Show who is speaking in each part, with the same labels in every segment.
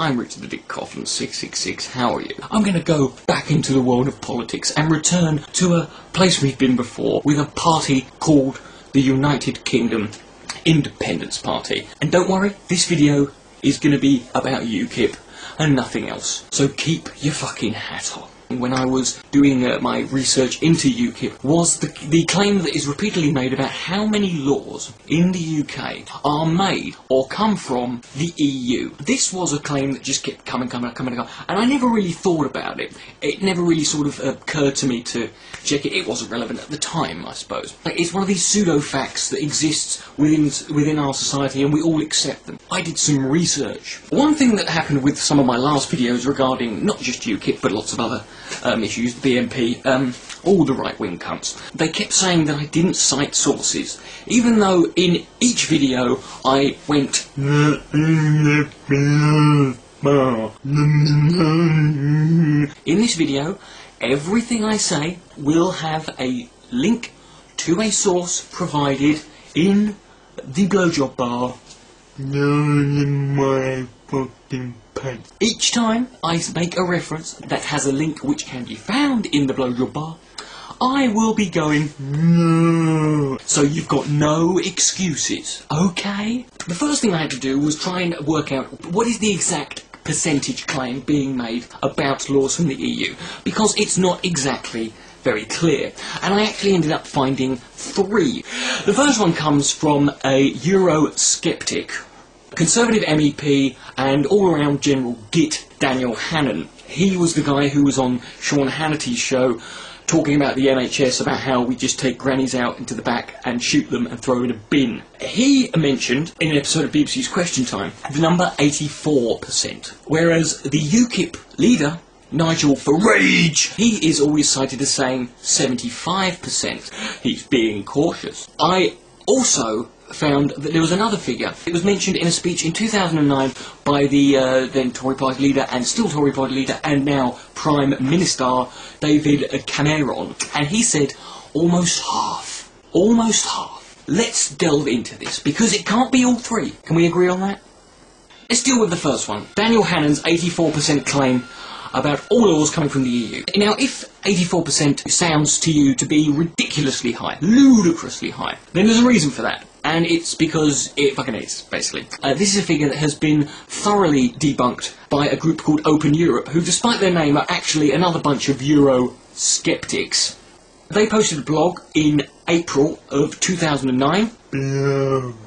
Speaker 1: I'm Richard the Dick Coughlan 666, how are you? I'm going to go back into the world of politics and return to a place we've been before with a party called the United Kingdom Independence Party. And don't worry, this video is going to be about UKIP and nothing else. So keep your fucking hat on. When I was doing my research into UKIP was the claim that is repeatedly made about how many laws in the UK are made or come from the EU. This was a claim that just kept coming, and I never really thought about it. It never really sort of occurred to me to check it. It wasn't relevant at the time, I suppose. It's one of these pseudo-facts that exists within our society and we all accept them. I did some research. One thing that happened with some of my last videos regarding not just UKIP but lots of other issues, the BNP, all the right-wing cunts, they kept saying that I didn't cite sources, even though in each video I went in this video, everything I say will have a link to a source provided in the blowjob bar. In my fucking pants. Each time I make a reference that has a link which can be found in the blowjob bar, I will be going no. So you've got no excuses, okay? The first thing I had to do was try and work out what is the exact percentage claim being made about laws from the EU, because it's not exactly very clear, and I actually ended up finding 3. The first one comes from a Eurosceptic, Conservative MEP and all-round general git, Daniel Hannan. He was the guy who was on Sean Hannity's show talking about the NHS, about how we just take grannies out into the back and shoot them and throw in a bin. He mentioned in an episode of BBC's Question Time the number 84%, whereas the UKIP leader, Nigel Farage, he is always cited as saying 75%. He's being cautious. I also found that there was another figure. It was mentioned in a speech in 2009 by the then Tory party leader and still Tory party leader and now Prime Minister David Cameron, and he said almost half. Almost half. Let's delve into this because it can't be all 3. Can we agree on that? Let's deal with the first one. Daniel Hannan's 84% claim about all laws coming from the EU. Now, if 84% sounds to you to be ridiculously high, ludicrously high, then there's a reason for that. And it's because it fucking is, basically. This is a figure that has been thoroughly debunked by a group called Open Europe, who, despite their name, are actually another bunch of Euro-skeptics. They posted a blog in April of 2009.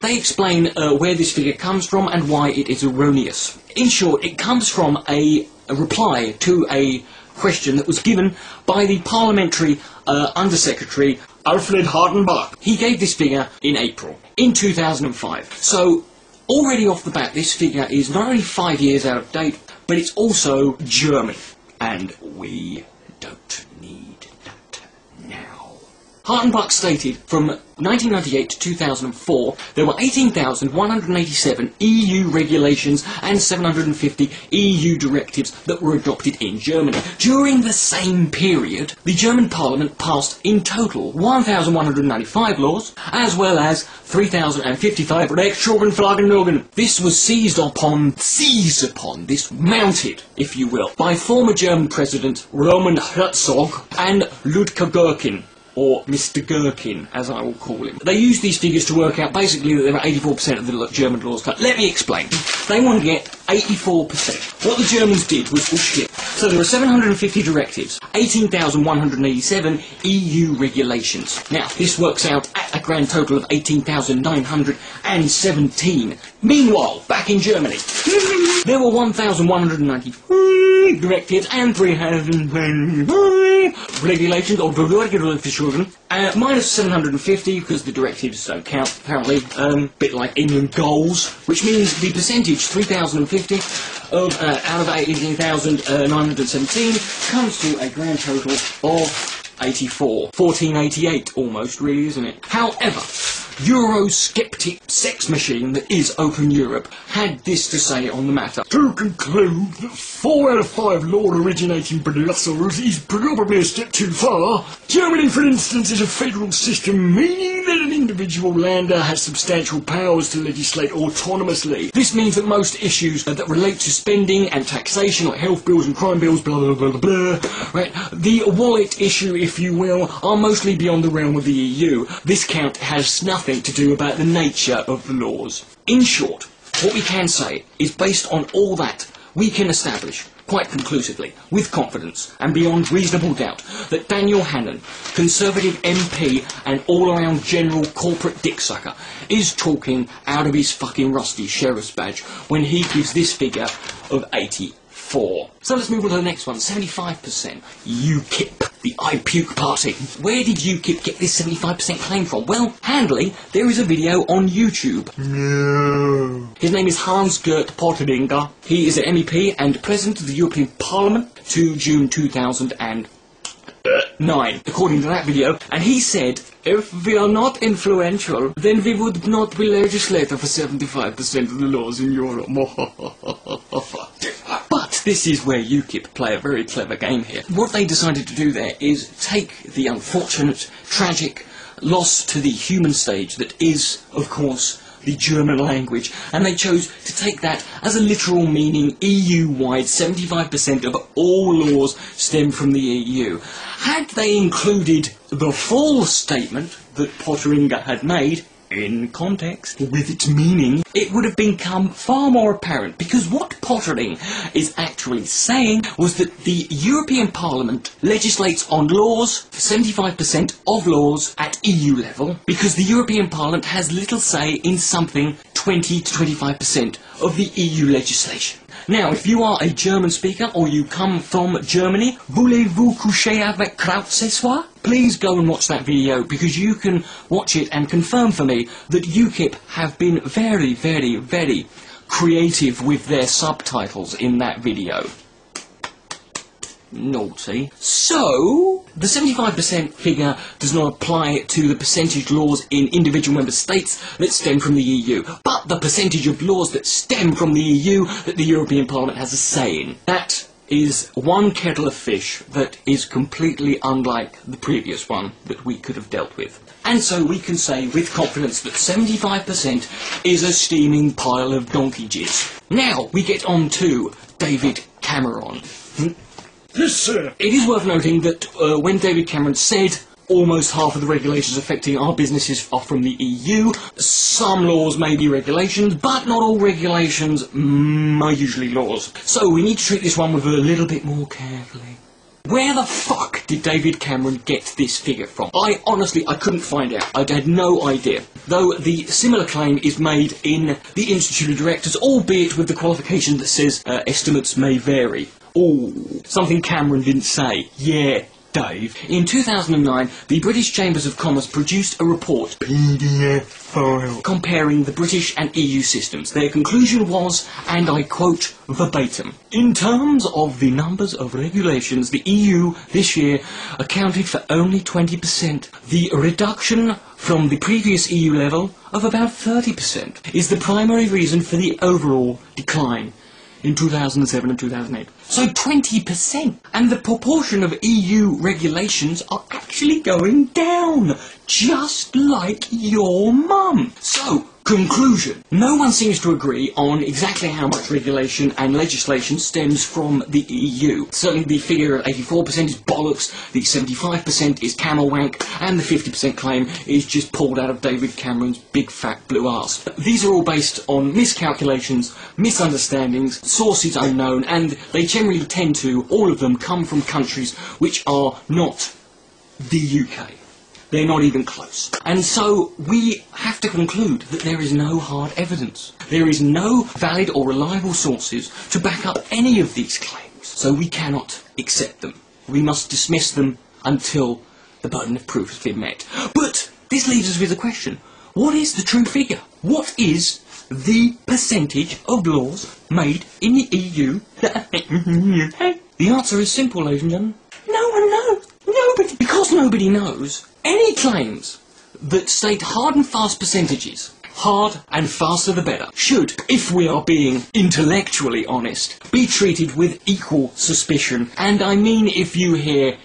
Speaker 1: They explain where this figure comes from and why it is erroneous. In short, it comes from a reply to a question that was given by the Parliamentary Undersecretary Alfred Hardenbach. He gave this figure in April, in 2005. So, already off the bat, this figure is not only 5 years out of date, but it's also German. And we don't need that now. Hardenbach stated from 1998 to 2004, there were 18,187 EU regulations and 750 EU directives that were adopted in Germany. During the same period, the German Parliament passed in total 1,195 laws, as well as 3,055 Rechtsgrundlagen. This was seized upon, this mounted, if you will, by former German President Roman Herzog and Ludwig Gherkin, or Mr. Gherkin, as I will call him. They used these figures to work out basically that there were 84% of the German laws cut. Let me explain. They want to get 84%. What the Germans did was bullshit. So there are 750 directives, 18,187 EU regulations. Now, this works out at a grand total of 18,917. Meanwhile, back in Germany, there were 1,190 directives and 300 regulations, or minus 750 because the directives don't count, apparently, bit like England goals, which means the percentage, 3,050 of, out of 18,917, comes to a grand total of 84. 1488 almost, really, isn't it? However, Eurosceptic sex machine that is Open Europe had this to say on the matter. To conclude that 4 out of 5 law originating in Brussels is probably a step too far. Germany, for instance, is a federal system, meaning that an individual lander has substantial powers to legislate autonomously. This means that most issues that relate to spending and taxation, like health bills and crime bills, blah blah blah blah blah, right, the wallet issue, if you will, are mostly beyond the realm of the EU. This count has nothing to do about the nature of the laws. In short, what we can say is, based on all that, we can establish quite conclusively, with confidence and beyond reasonable doubt, that Daniel Hannan, Conservative MP and all-around general corporate dicksucker, is talking out of his fucking rusty sheriff's badge when he gives this figure of 84. So let's move on to the next one, 75%. UKIP, the I Puke Party. Where did UKIP get this 75% claim from? Well, handily, there is a video on YouTube. No. His name is Hans-Gert Pottering. He is an MEP and President of the European Parliament to June 2009, according to that video, and he said, if we are not influential, then we would not be legislator for 75% of the laws in Europe. But this is where UKIP play a very clever game here. What they decided to do there is take the unfortunate, tragic loss to the human stage that is, of course, the German language, and they chose to take that as a literal meaning. EU-wide 75% of all laws stem from the EU. Had they included the full statement that Pottering had made in context with its meaning, it would have become far more apparent, because what Pottering is actually saying was that the European Parliament legislates on laws, 75% of laws at EU level, because the European Parliament has little say in something 20 to 25% of the EU legislation. Now, if you are a German speaker or you come from Germany, voulez-vous coucher avec Kraut ce soir? Please go and watch that video, because you can watch it and confirm for me that UKIP have been very, very, very creative with their subtitles in that video. Naughty. So, the 75% figure does not apply to the percentage laws in individual member states that stem from the EU, but the percentage of laws that stem from the EU that the European Parliament has a say in. That is one kettle of fish that is completely unlike the previous one that we could have dealt with. And so we can say with confidence that 75% is a steaming pile of donkey jizz. Now we get on to David Cameron. Yes, sir. It is worth noting that when David Cameron said almost half of the regulations affecting our businesses are from the EU, some laws may be regulations, but not all regulations are usually laws. So we need to treat this one with a little bit more carefully. Where the fuck did David Cameron get this figure from? I couldn't find out. I had no idea. Though the similar claim is made in the Institute of Directors, albeit with the qualification that says estimates may vary. Oh, something Cameron didn't say. Yeah, Dave. In 2009, the British Chambers of Commerce produced a report, PDF file, comparing the British and EU systems. Their conclusion was, and I quote verbatim, in terms of the numbers of regulations, the EU this year accounted for only 20%. The reduction from the previous EU level of about 30% is the primary reason for the overall decline in 2007 and 2008. So 20%! And the proportion of EU regulations are actually going down, just like your mum. So, conclusion. No one seems to agree on exactly how much regulation and legislation stems from the EU. Certainly the figure of 84% is bollocks, the 75% is camel wank, and the 50% claim is just pulled out of David Cameron's big fat blue arse. These are all based on miscalculations, misunderstandings, sources unknown, and they generally tend to, all of them, come from countries which are not the UK. They're not even close. And so we have to conclude that there is no hard evidence. There is no valid or reliable sources to back up any of these claims. So we cannot accept them. We must dismiss them until the burden of proof has been met. But this leaves us with a question. What is the true figure? What is the percentage of laws made in the EU that affect the UK? The answer is simple, ladies and gentlemen. No one knows. Nobody. Because nobody knows, any claims that state hard and fast percentages, hard and faster the better, should, if we are being intellectually honest, be treated with equal suspicion. And I mean if you hear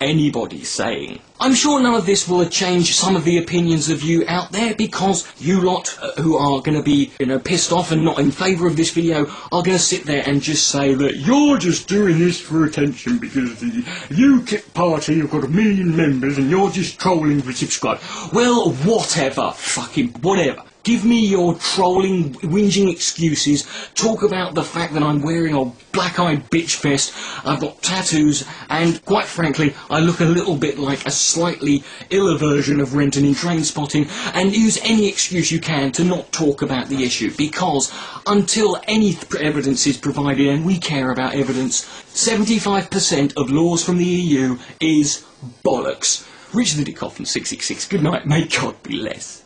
Speaker 1: anybody saying, I'm sure none of this will change some of the opinions of you out there, because you lot who are going to be, pissed off and not in favour of this video are going to sit there and just say that you're just doing this for attention because the UKIP party have got 1 million members and you're just trolling for subscribe. Well, whatever, fucking whatever. Give me your trolling, whinging excuses. Talk about the fact that I'm wearing a black-eyed bitch vest, I've got tattoos, and quite frankly, I look a little bit like a slightly iller version of Renton in Trainspotting, and use any excuse you can to not talk about the issue, because until any evidence is provided, and we care about evidence, 75% of laws from the EU is bollocks. Richard the Coughlan 666, good night, may God bless.